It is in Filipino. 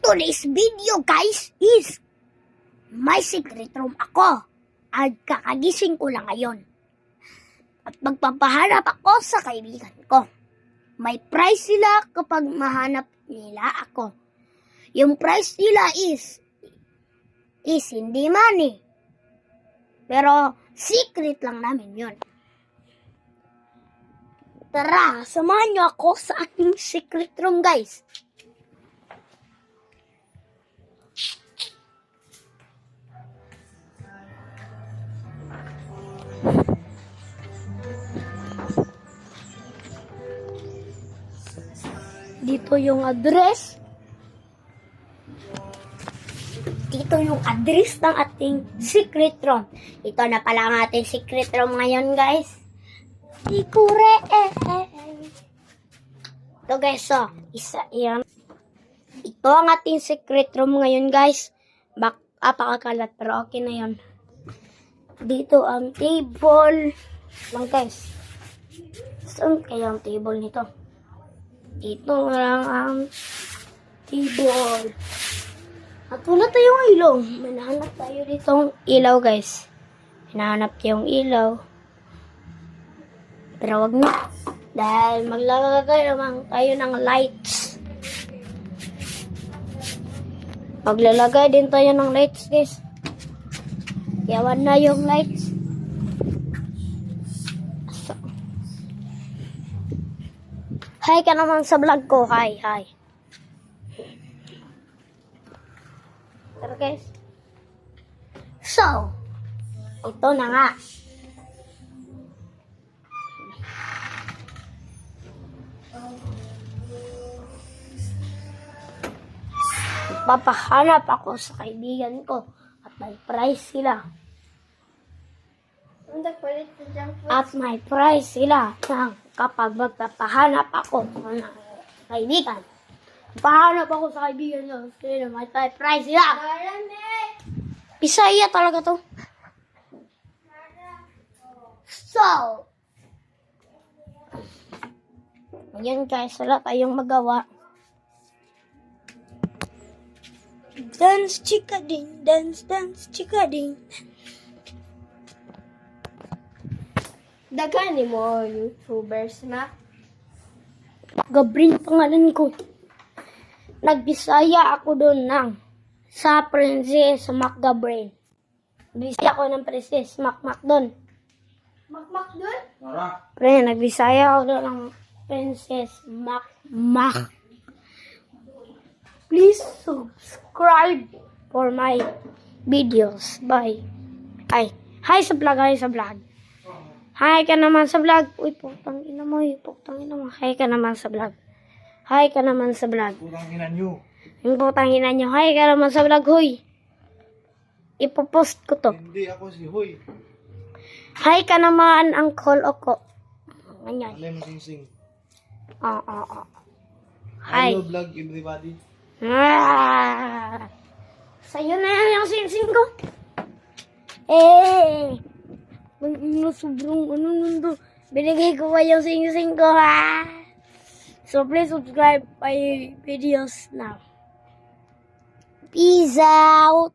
today's video guys is may secret room ako at kakagising ko lang ngayon. At magpapahanap ako sa kaibigan ko. May prize sila kapag mahanap nila ako. Yung prize nila is hindi money. Pero secret lang namin yun. Tara, samahan niyo ako sa aking secret room guys. Dito yung address. Dito yung address ng ating secret room. Ito na pala ang ating secret room ngayon, guys. Ikure. Ito, guys, so. Yan. Ito ang ating secret room ngayon, guys. Apakakalat, pero okay na yun. Dito ang table. Lang, guys. Saan kaya ang table nito? Ito lang ang table. At wala tayong ilaw. May nahanap tayo ditong ilaw, guys. Hinahanap tayong ilaw. Pero wag na. Dahil maglalagay naman tayo ng lights. Maglalagay din tayo ng lights, guys. Yawan na yung lights. Hi ka naman sa vlog ko. Hi. Pero guys. So, ito na nga. Papahanap ako sa kaibigan ko at may prize sila. At may prize sila ng kapag magpapahanap ako ng kaibigan. Pahanap ako sa kaibigan ko. Sila may prize sila. Bisaya talaga to. So, ayan guys, wala tayong magawa. Dance chika ding, dance chika ding. Daghan ni mo YouTubers na. Gabrin pangalan ko. Nagbisaya ako doon ng sa Princess Mac Gabrin. Nagbisaya ako ng Princess Mac doon. Makmak dun? Pre, nagbisaya ako doon ng Princess Mac. Please subscribe for my videos. Bye. Hi sa vlog, Hi ka naman sa vlog. Uy, putang ina mo. Hi ka naman sa vlog. Putang ina nyo. Yung putang ina nyo. Hi ka naman sa vlog, huy. Ipopost ko to. Hindi ako si Huy. Hi ka naman, Uncle Oko. Ganyan. Alem sing. Hi. Hello vlog everybody. Sa'yo na yan yung sing-sing ko. Sobrang nundo. Binigay ko pa yung sing-sing ko, ha? So, please subscribe my videos now. Peace out!